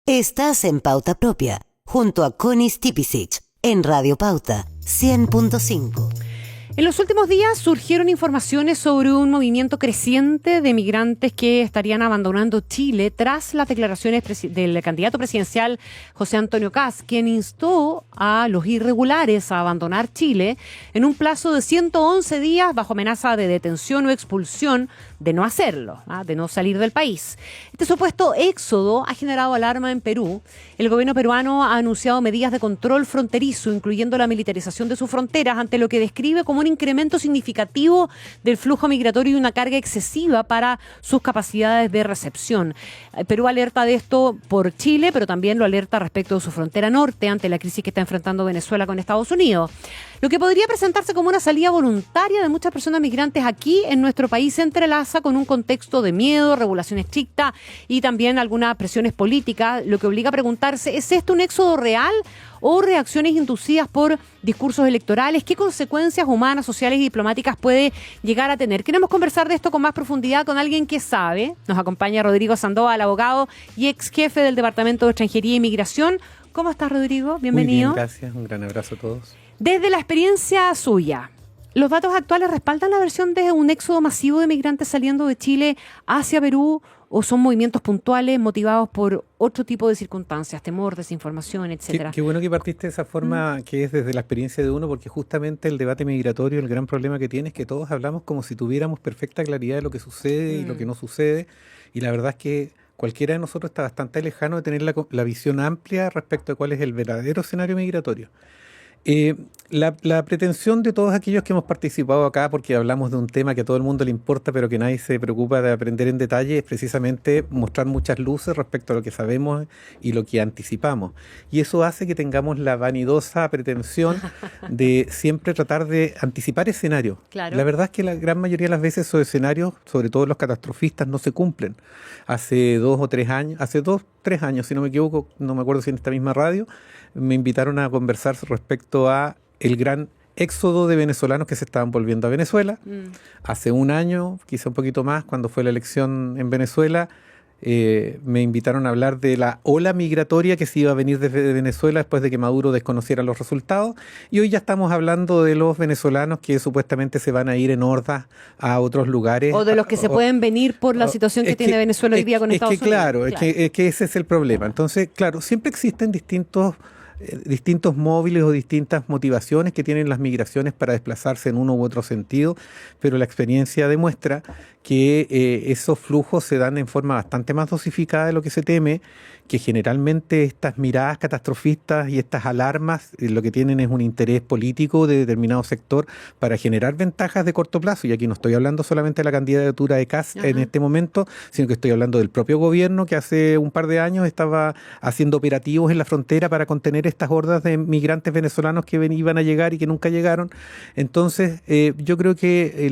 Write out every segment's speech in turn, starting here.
Estás en Pauta Propia, junto a Connie Stipicic, en Radio Pauta 100.5. En los últimos días surgieron informaciones sobre un movimiento creciente de migrantes que estarían abandonando Chile tras las declaraciones del candidato presidencial José Antonio Kast, quien instó a los irregulares a abandonar Chile en un plazo de 111 días bajo amenaza de detención o expulsión de no hacerlo, de no salir del país. Este supuesto éxodo ha generado alarma en Perú. El gobierno peruano ha anunciado medidas de control fronterizo, incluyendo la militarización de sus fronteras, ante lo que describe como un incremento significativo del flujo migratorio y una carga excesiva para sus capacidades de recepción. Perú alerta de esto por Chile, pero también lo alerta respecto de su frontera norte ante la crisis que está enfrentando Venezuela con Estados Unidos. Lo que podría presentarse como una salida voluntaria de muchas personas migrantes aquí en nuestro país se entrelaza con un contexto de miedo, regulación estricta y también algunas presiones políticas, lo que obliga a preguntarse, ¿es esto un éxodo real o reacciones inducidas por discursos electorales? ¿Qué consecuencias humanas, sociales y diplomáticas puede llegar a tener? Queremos conversar de esto con más profundidad con alguien que sabe. Nos acompaña Rodrigo Sandoval, abogado y ex jefe del Departamento de Extranjería y Migración. ¿Cómo estás, Rodrigo? Bienvenido. Muy bien, gracias. Un gran abrazo a todos. Desde la experiencia suya, ¿los datos actuales respaldan la versión de un éxodo masivo de migrantes saliendo de Chile hacia Perú o son movimientos puntuales motivados por otro tipo de circunstancias, temor, desinformación, etcétera? Qué bueno que partiste de esa forma que es desde la experiencia de uno, porque justamente el debate migratorio, el gran problema que tiene es que todos hablamos como si tuviéramos perfecta claridad de lo que sucede y lo que no sucede, y la verdad es que cualquiera de nosotros está bastante lejano de tener la visión amplia respecto a cuál es el verdadero escenario migratorio. La pretensión de todos aquellos que hemos participado acá, porque hablamos de un tema que a todo el mundo le importa, pero que nadie se preocupa de aprender en detalle, es precisamente mostrar muchas luces respecto a lo que sabemos y lo que anticipamos. Y eso hace que tengamos la vanidosa pretensión de siempre tratar de anticipar escenarios. Claro. La verdad es que la gran mayoría de las veces esos escenarios, sobre todo los catastrofistas, no se cumplen. Hace 3 años, si no me equivoco, no me acuerdo si en esta misma radio, me invitaron a conversar respecto a el gran éxodo de venezolanos que se estaban volviendo a Venezuela. Hace un año, quizá un poquito más, cuando fue la elección en Venezuela, me invitaron a hablar de la ola migratoria que se iba a venir desde Venezuela después de que Maduro desconociera los resultados. Y hoy ya estamos hablando de los venezolanos que supuestamente se van a ir en hordas a otros lugares. O de los que se pueden venir por la situación que tiene Venezuela hoy día con Estados Unidos. Claro, es que ese es el problema. Entonces, claro, siempre existen distintos móviles o distintas motivaciones que tienen las migraciones para desplazarse en uno u otro sentido, pero la experiencia demuestra que esos flujos se dan en forma bastante más dosificada de lo que se teme, que generalmente estas miradas catastrofistas y estas alarmas lo que tienen es un interés político de determinado sector para generar ventajas de corto plazo, y aquí no estoy hablando solamente de la candidatura de Kast en este momento, sino que estoy hablando del propio gobierno que hace un par de años estaba haciendo operativos en la frontera para contener estas hordas de migrantes venezolanos que iban a llegar y que nunca llegaron. Entonces, yo creo que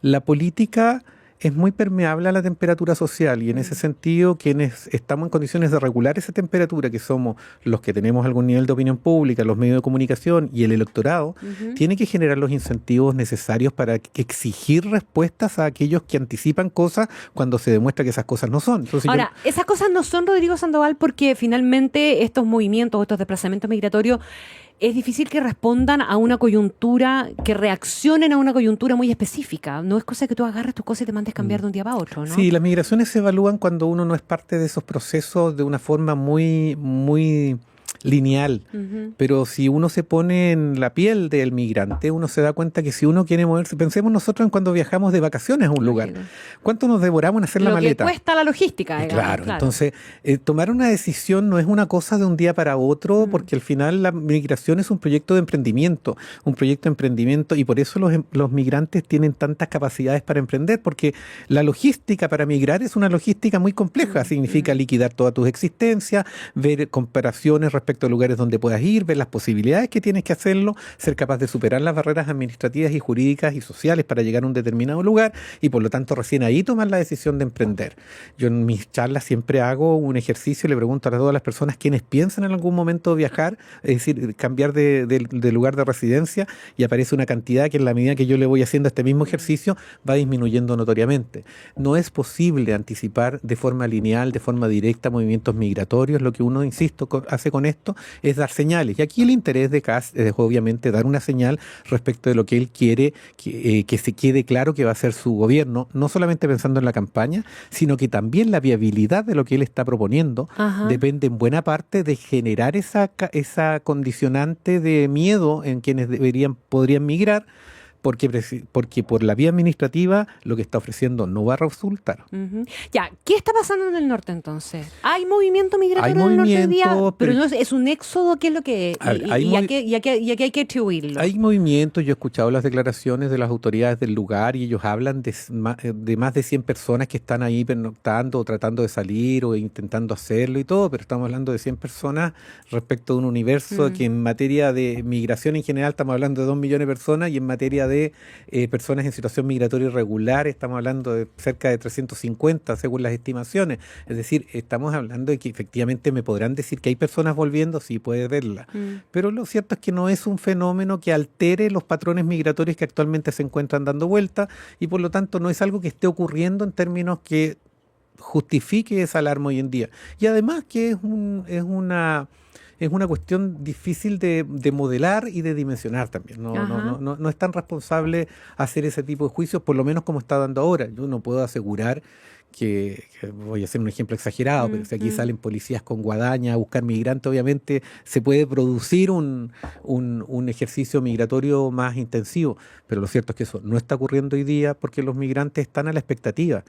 la política es muy permeable a la temperatura social, y en ese sentido quienes estamos en condiciones de regular esa temperatura, que somos los que tenemos algún nivel de opinión pública, los medios de comunicación y el electorado, tiene que generar los incentivos necesarios para exigir respuestas a aquellos que anticipan cosas cuando se demuestra que esas cosas no son. Entonces, ahora, esas cosas no son, Rodrigo Sandoval, porque finalmente estos movimientos, estos desplazamientos migratorios, es difícil que respondan a una coyuntura, que reaccionen a una coyuntura muy específica. No es cosa que tú agarres tus cosas y te mandes cambiar de un día para otro, ¿no? Sí, las migraciones se evalúan cuando uno no es parte de esos procesos de una forma muy, muy lineal, pero si uno se pone en la piel del migrante, uno se da cuenta que si uno quiere moverse, pensemos nosotros en cuando viajamos de vacaciones a un lugar, ¿cuánto nos demoramos en hacer la maleta? Lo que cuesta la logística, digamos, claro. Entonces tomar una decisión no es una cosa de un día para otro, porque al final la migración es un proyecto de emprendimiento, y por eso los migrantes tienen tantas capacidades para emprender, porque la logística para migrar es una logística muy compleja, significa liquidar todas tus existencias, ver comparaciones respecto respecto a lugares donde puedas ir, ver las posibilidades que tienes que hacerlo, ser capaz de superar las barreras administrativas y jurídicas y sociales para llegar a un determinado lugar y por lo tanto recién ahí tomar la decisión de emprender. Yo en mis charlas siempre hago un ejercicio y le pregunto a todas las personas quienes piensan en algún momento viajar, es decir, cambiar de lugar de residencia, y aparece una cantidad que en la medida que yo le voy haciendo este mismo ejercicio va disminuyendo notoriamente. No es posible anticipar de forma lineal, de forma directa movimientos migratorios. Lo que uno, insisto, hace con esto es dar señales. Y aquí el interés de Kast es obviamente dar una señal respecto de lo que él quiere que se quede claro que va a ser su gobierno, no solamente pensando en la campaña, sino que también la viabilidad de lo que él está proponiendo depende en buena parte de generar esa condicionante de miedo en quienes podrían migrar, porque por la vía administrativa lo que está ofreciendo no va a resultar. Ya, ¿qué está pasando en el norte entonces? ¿Hay movimiento migratorio en el norte hoy día? Pero no es un éxodo, ¿qué es lo que es? ¿Y a qué hay que atribuirlo? Hay movimiento, yo he escuchado las declaraciones de las autoridades del lugar y ellos hablan de más de 100 personas que están ahí pernoctando o tratando de salir o intentando hacerlo y todo, pero estamos hablando de 100 personas respecto de un universo que en materia de migración en general estamos hablando de 2 millones de personas, y en materia de personas en situación migratoria irregular estamos hablando de cerca de 350 según las estimaciones. Es decir, estamos hablando de que efectivamente me podrán decir que hay personas volviendo, sí, puede verla, pero lo cierto es que no es un fenómeno que altere los patrones migratorios que actualmente se encuentran dando vuelta, y por lo tanto no es algo que esté ocurriendo en términos que justifique esa alarma hoy en día. Y además que es una cuestión difícil de modelar y de dimensionar también. No es tan responsable hacer ese tipo de juicios, por lo menos como está dando ahora. Yo no puedo asegurar que voy a hacer un ejemplo exagerado, pero si aquí salen policías con guadaña a buscar migrantes, obviamente se puede producir un ejercicio migratorio más intensivo, pero lo cierto es que eso no está ocurriendo hoy día porque los migrantes están a la expectativa.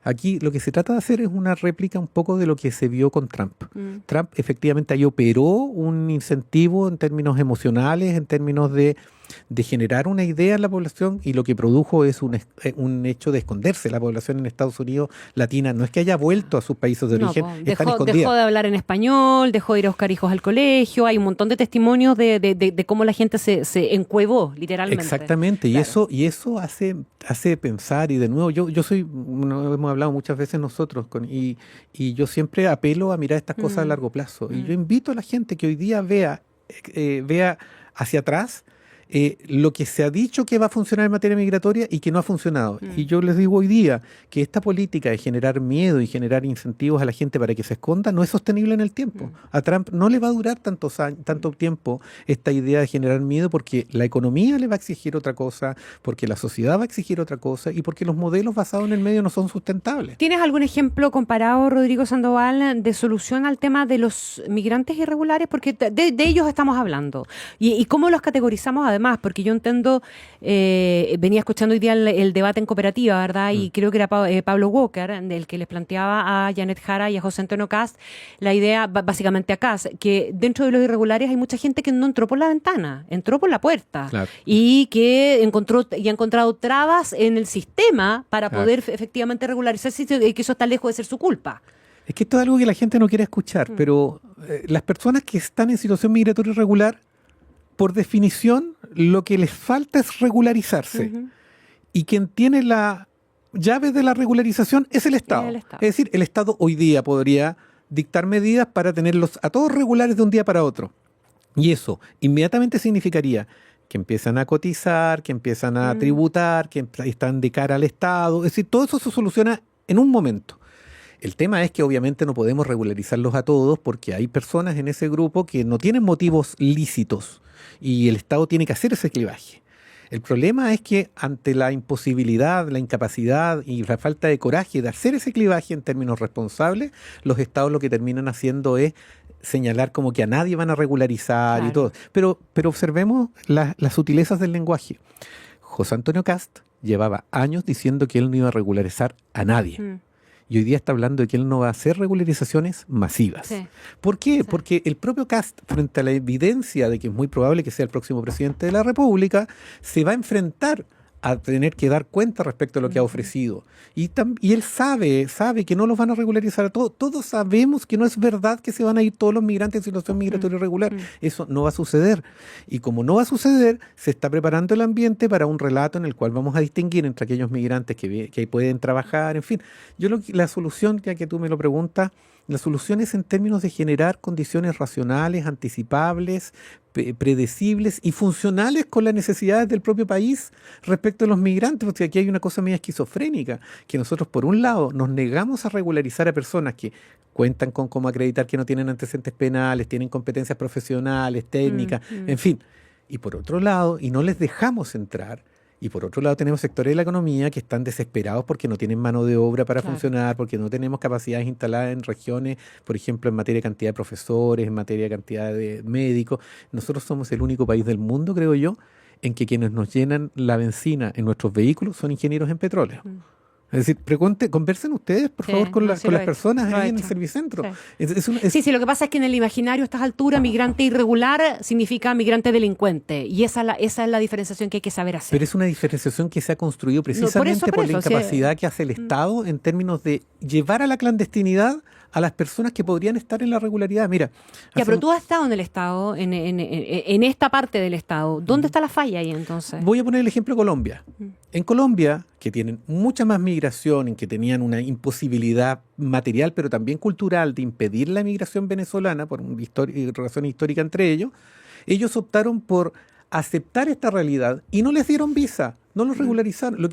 Aquí lo que se trata de hacer es una réplica un poco de lo que se vio con Trump. Trump efectivamente ahí operó un incentivo en términos emocionales, en términos de generar una idea en la población, y lo que produjo es un hecho de esconderse. La población en Estados Unidos latina no es que haya vuelto a sus países de origen, están escondidas. Dejó de hablar en español, dejó de ir a buscar hijos al colegio. Hay un montón de testimonios de cómo la gente se encuevó, literalmente. Exactamente, claro. y eso hace pensar, y de nuevo, yo soy, hemos hablado muchas veces nosotros, y yo siempre apelo a mirar estas cosas a largo plazo. Y yo invito a la gente que hoy día vea hacia atrás lo que se ha dicho que va a funcionar en materia migratoria y que no ha funcionado. Y yo les digo hoy día que esta política de generar miedo y generar incentivos a la gente para que se esconda no es sostenible en el tiempo. A Trump no le va a durar tanto tiempo esta idea de generar miedo, porque la economía le va a exigir otra cosa, porque la sociedad va a exigir otra cosa y porque los modelos basados en el medio no son sustentables. ¿Tienes algún ejemplo comparado, Rodrigo Sandoval, de solución al tema de los migrantes irregulares? Porque de ellos estamos hablando. ¿Y cómo los categorizamos además? Porque yo entiendo, venía escuchando hoy día el debate en Cooperativa, ¿verdad? Y creo que era Pablo Walker, el que les planteaba a Janet Jara y a José Antonio Kast la idea, básicamente a Kast, que dentro de los irregulares hay mucha gente que no entró por la ventana, entró por la puerta. Claro. Y que ha encontrado trabas en el sistema para poder efectivamente regularizarse, y que eso está lejos de ser su culpa. Es que esto es algo que la gente no quiere escuchar, pero las personas que están en situación migratoria irregular, por definición, lo que les falta es regularizarse. Y quien tiene la llave de la regularización es el Estado. Es decir, el Estado hoy día podría dictar medidas para tenerlos a todos regulares de un día para otro. Y eso inmediatamente significaría que empiezan a cotizar, que empiezan a tributar, que están de cara al Estado. Es decir, todo eso se soluciona en un momento. El tema es que obviamente no podemos regularizarlos a todos, porque hay personas en ese grupo que no tienen motivos lícitos y el Estado tiene que hacer ese clivaje. El problema es que ante la imposibilidad, la incapacidad y la falta de coraje de hacer ese clivaje en términos responsables, los Estados lo que terminan haciendo es señalar como que a nadie van a regularizar, claro, y todo. Pero observemos las sutilezas del lenguaje. José Antonio Kast llevaba años diciendo que él no iba a regularizar a nadie. Y hoy día está hablando de que él no va a hacer regularizaciones masivas. Sí. ¿Por qué? Sí. Porque el propio Kast, frente a la evidencia de que es muy probable que sea el próximo presidente de la República, se va a enfrentar a tener que dar cuenta respecto a lo que ha ofrecido. Y él sabe que no los van a regularizar a todos. Todos sabemos que no es verdad que se van a ir todos los migrantes en situación migratoria irregular. Eso no va a suceder. Y como no va a suceder, se está preparando el ambiente para un relato en el cual vamos a distinguir entre aquellos migrantes que pueden trabajar, en fin. La solución, ya que tú me lo preguntas, la solución es en términos de generar condiciones racionales, anticipables, predecibles y funcionales con las necesidades del propio país respecto a los migrantes, porque aquí hay una cosa media esquizofrénica, que nosotros por un lado nos negamos a regularizar a personas que cuentan con cómo acreditar que no tienen antecedentes penales, tienen competencias profesionales, técnicas, en fin, y por otro lado, y no les dejamos entrar. Y por otro lado tenemos sectores de la economía que están desesperados porque no tienen mano de obra para funcionar, porque no tenemos capacidades instaladas en regiones, por ejemplo, en materia de cantidad de profesores, en materia de cantidad de médicos. Nosotros somos el único país del mundo, creo yo, en que quienes nos llenan la benzina en nuestros vehículos son ingenieros en petróleo. Es decir, conversen ustedes, por favor, con las personas ahí en el Servicentro. Sí. Sí, lo que pasa es que en el imaginario a estas alturas, migrante irregular significa migrante delincuente. Y esa es la diferenciación que hay que saber hacer. Pero es una diferenciación que se ha construido precisamente por la incapacidad que hace el Estado en términos de llevar a la clandestinidad a las personas que podrían estar en la regularidad. Mira, pero tú has estado en el Estado, en esta parte del Estado. ¿Dónde está la falla ahí entonces? Voy a poner el ejemplo de Colombia. En Colombia, que tienen mucha más migración, en que tenían una imposibilidad material, pero también cultural, de impedir la migración venezolana por una relación histórica entre ellos optaron por aceptar esta realidad y no les dieron visa. No los regularizaron,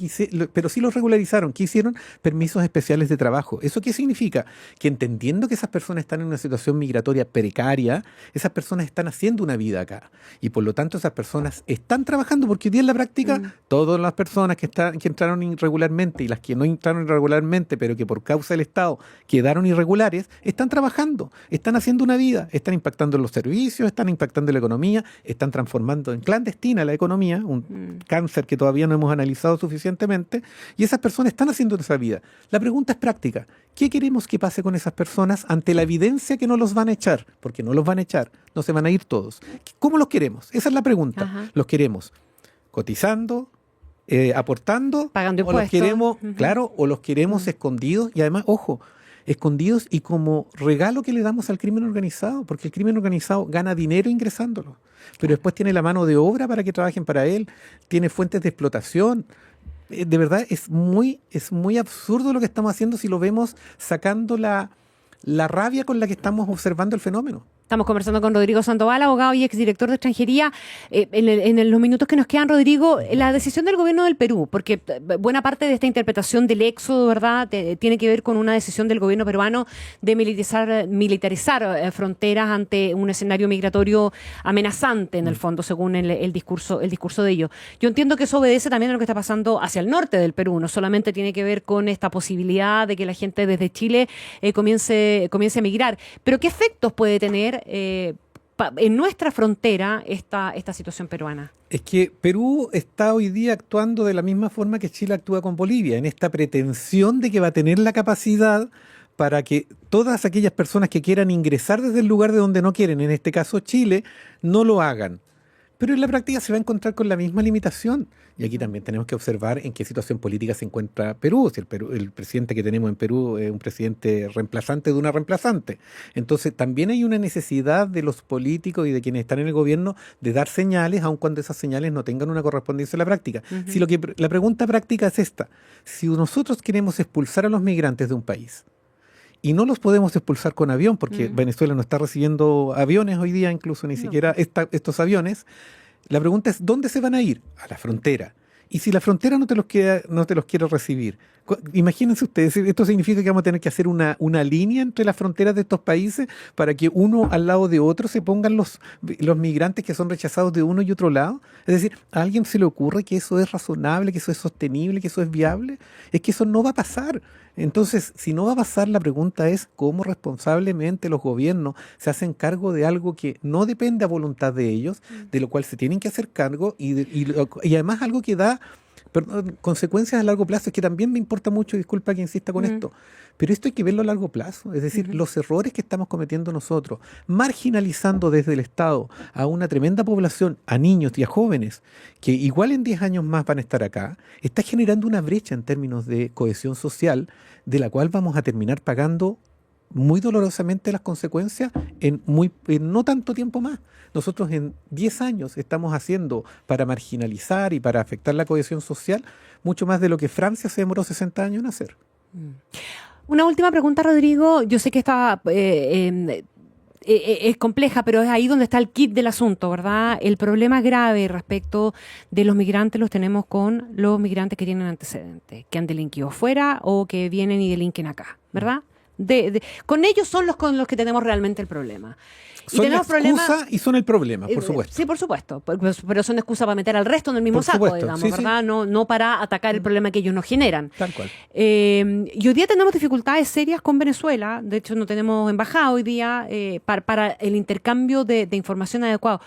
pero sí los regularizaron. ¿Qué hicieron? Permisos especiales de trabajo. ¿Eso qué significa? Que entendiendo que esas personas están en una situación migratoria precaria, esas personas están haciendo una vida acá. Y por lo tanto esas personas están trabajando, porque hoy día en la práctica todas las personas que entraron irregularmente y las que no entraron irregularmente, pero que por causa del Estado quedaron irregulares, están trabajando, están haciendo una vida, están impactando en los servicios, están impactando en la economía, están transformando en clandestina la economía, un cáncer que todavía no hemos analizado suficientemente, y esas personas están haciendo esa vida. La pregunta es práctica. ¿Qué queremos que pase con esas personas ante la evidencia que no los van a echar? Porque no los van a echar, no se van a ir todos. ¿Cómo los queremos? Esa es la pregunta. ¿Los queremos cotizando, aportando? Pagando impuestos. ¿O los queremos, claro, o los queremos escondidos? Y además, ojo, escondidos y como regalo que le damos al crimen organizado, porque el crimen organizado gana dinero ingresándolo, pero después tiene la mano de obra para que trabajen para él, tiene fuentes de explotación. De verdad es muy absurdo lo que estamos haciendo si lo vemos sacando la rabia con la que estamos observando el fenómeno. Estamos conversando con Rodrigo Sandoval, abogado y exdirector de extranjería. En los minutos que nos quedan, Rodrigo, la decisión del gobierno del Perú, porque buena parte de esta interpretación del éxodo, ¿verdad?, tiene que ver con una decisión del gobierno peruano de militarizar fronteras ante un escenario migratorio amenazante, en el fondo, según el discurso de ellos. Yo entiendo que eso obedece también a lo que está pasando hacia el norte del Perú. No solamente tiene que ver con esta posibilidad de que la gente desde Chile comience a migrar. Pero ¿qué efectos puede tener en nuestra frontera esta situación peruana? Es que Perú está hoy día actuando de la misma forma que Chile actúa con Bolivia, en esta pretensión de que va a tener la capacidad para que todas aquellas personas que quieran ingresar desde el lugar de donde no quieren, en este caso Chile, no lo hagan. Pero en la práctica se va a encontrar con la misma limitación. Y aquí también tenemos que observar en qué situación política se encuentra Perú. Si el presidente que tenemos en Perú es un presidente reemplazante de una reemplazante. Entonces también hay una necesidad de los políticos y de quienes están en el gobierno de dar señales, aun cuando esas señales no tengan una correspondencia en la práctica. Si la pregunta práctica es esta: si nosotros queremos expulsar a los migrantes de un país, y no los podemos expulsar con avión, porque Venezuela no está recibiendo aviones hoy día, incluso ni siquiera estos aviones. La pregunta es, ¿dónde se van a ir? A la frontera. Y si la frontera no te los quiere recibir, imagínense ustedes, esto significa que vamos a tener que hacer una línea entre las fronteras de estos países para que uno al lado de otro se pongan los migrantes que son rechazados de uno y otro lado. Es decir, ¿a alguien se le ocurre que eso es razonable, que eso es sostenible, que eso es viable? Es que eso no va a pasar. Entonces, si no va a pasar, la pregunta es cómo responsablemente los gobiernos se hacen cargo de algo que no depende a voluntad de ellos, de lo cual se tienen que hacer cargo y además algo que da consecuencias a largo plazo. Es que también me importa mucho, disculpa que insista con esto, Pero esto hay que verlo a largo plazo, es decir, los errores que estamos cometiendo nosotros, marginalizando desde el Estado a una tremenda población, a niños y a jóvenes, que igual en 10 años más van a estar acá, está generando una brecha en términos de cohesión social, de la cual vamos a terminar pagando muy dolorosamente las consecuencias en no tanto tiempo más. Nosotros en 10 años estamos haciendo para marginalizar y para afectar la cohesión social mucho más de lo que Francia se demoró 60 años en hacer. Una última pregunta, Rodrigo. Yo sé que es compleja, pero es ahí donde está el kit del asunto, ¿verdad? El problema grave respecto de los migrantes los tenemos con los migrantes que tienen antecedentes, que han delinquido fuera o que vienen y delinquen acá, ¿verdad? Con ellos son los con los que tenemos realmente el problema. Son la excusa y son el problema, por supuesto. Sí, por supuesto, pero son excusa para meter al resto en el mismo Por saco, supuesto, digamos, sí, ¿verdad? No para atacar el problema que ellos nos generan. Tal cual. Y hoy día tenemos dificultades serias con Venezuela. De hecho, no tenemos embajada hoy día para el intercambio de información adecuado.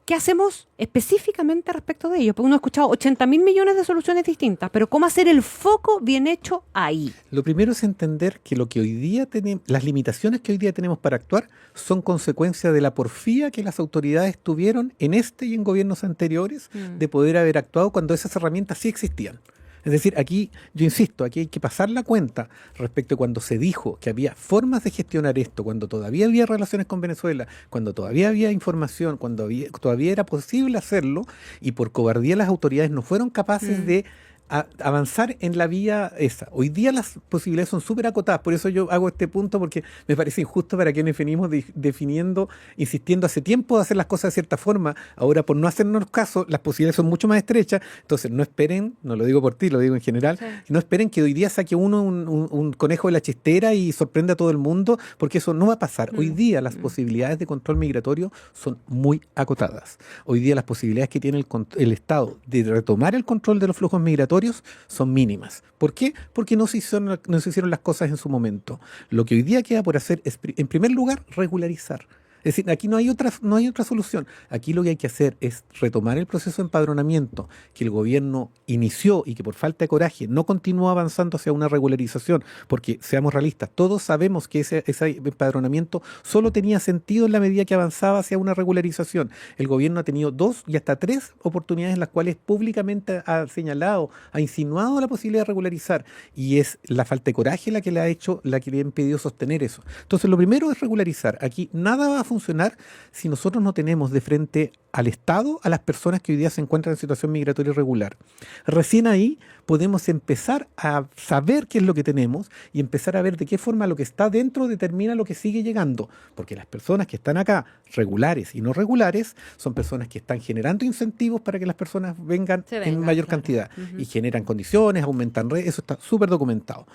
¿Qué hacemos específicamente respecto de ello? Porque uno ha escuchado 80.000 millones de soluciones distintas, pero ¿cómo hacer el foco bien hecho ahí? Lo primero es entender que lo que hoy día tenemos, las limitaciones que hoy día tenemos para actuar son consecuencia de la porfía que las autoridades tuvieron en este y en gobiernos anteriores de poder haber actuado cuando esas herramientas sí existían. Es decir, aquí, yo insisto, aquí hay que pasar la cuenta respecto a cuando se dijo que había formas de gestionar esto, cuando todavía había relaciones con Venezuela, cuando todavía había información, cuando todavía era posible hacerlo, y por cobardía las autoridades no fueron capaces de avanzar en la vía esa. Hoy día las posibilidades son súper acotadas, por eso yo hago este punto, porque me parece injusto para quienes venimos definiendo, insistiendo hace tiempo de hacer las cosas de cierta forma. Ahora, por no hacernos caso, las posibilidades son mucho más estrechas, entonces no esperen, no lo digo por ti, lo digo en general, no esperen que hoy día saque uno un conejo de la chistera y sorprenda a todo el mundo, porque eso no va a pasar. Hoy día las posibilidades de control migratorio son muy acotadas. Hoy día las posibilidades que tiene el Estado de retomar el control de los flujos migratorios son mínimas. ¿Por qué? Porque no se hicieron las cosas en su momento. Lo que hoy día queda por hacer es, en primer lugar, regularizar. Es decir, aquí no hay otra solución. Aquí lo que hay que hacer es retomar el proceso de empadronamiento que el gobierno inició y que por falta de coraje no continuó avanzando hacia una regularización, porque seamos realistas, todos sabemos que ese empadronamiento solo tenía sentido en la medida que avanzaba hacia una regularización. El gobierno ha tenido 2 y hasta 3 oportunidades en las cuales públicamente ha señalado, ha insinuado la posibilidad de regularizar, y es la falta de coraje la que le ha impedido sostener eso. Entonces, lo primero es regularizar. Aquí nada va a funcionar si nosotros no tenemos de frente al Estado a las personas que hoy día se encuentran en situación migratoria irregular. Recién ahí podemos empezar a saber qué es lo que tenemos y empezar a ver de qué forma lo que está dentro determina lo que sigue llegando. Porque las personas que están acá, regulares y no regulares, son personas que están generando incentivos para que las personas vengan en mayor cantidad. Y generan condiciones, aumentan redes, eso está súper documentado.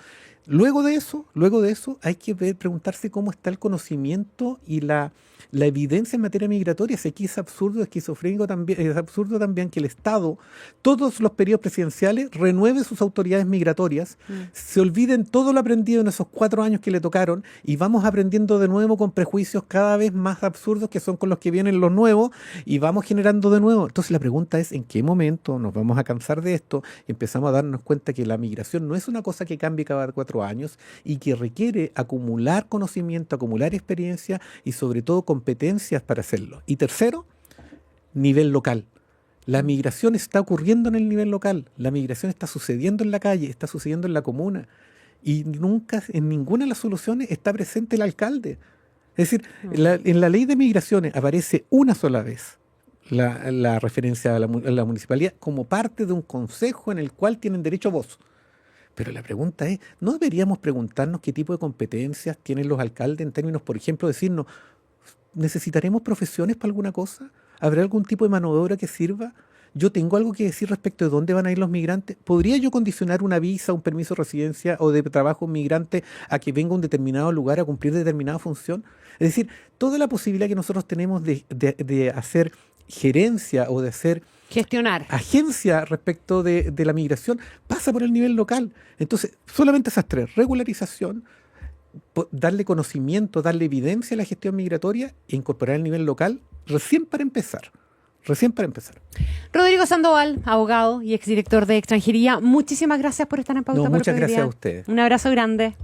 Luego de eso hay que preguntarse cómo está el conocimiento y la evidencia en materia migratoria. Si aquí es absurdo, esquizofrénico también, es absurdo también que el Estado, todos los periodos presidenciales, renueve sus autoridades migratorias, se olviden todo lo aprendido en esos 4 años que le tocaron y vamos aprendiendo de nuevo con prejuicios cada vez más absurdos que son con los que vienen los nuevos y vamos generando de nuevo. Entonces la pregunta es, ¿en qué momento nos vamos a cansar de esto y empezamos a darnos cuenta que la migración no es una cosa que cambie cada 4 años y que requiere acumular conocimiento, acumular experiencia y sobre todo competencias para hacerlo? Y tercero, nivel local. La migración está ocurriendo en el nivel local, la migración está sucediendo en la calle, está sucediendo en la comuna y nunca, en ninguna de las soluciones está presente el alcalde. Es decir, en la ley de migraciones aparece una sola vez la referencia a la municipalidad como parte de un consejo en el cual tienen derecho a voz. Pero la pregunta es, ¿no deberíamos preguntarnos qué tipo de competencias tienen los alcaldes en términos, por ejemplo, decirnos, ¿necesitaremos profesiones para alguna cosa? ¿Habrá algún tipo de mano de obra que sirva? ¿Yo tengo algo que decir respecto de dónde van a ir los migrantes? ¿Podría yo condicionar una visa, un permiso de residencia o de trabajo migrante a que venga a un determinado lugar a cumplir determinada función? Es decir, toda la posibilidad que nosotros tenemos de hacer gerencia o de hacer gestionar agencia respecto de la migración pasa por el nivel local. Entonces, solamente esas 3, regularización, darle conocimiento, darle evidencia a la gestión migratoria e incorporar el nivel local recién para empezar. recién para empezar. Rodrigo Sandoval, abogado y exdirector de Extranjería, muchísimas gracias por estar en Pauta No, por muchas gracias Prosperidad. a ustedes. Un abrazo grande.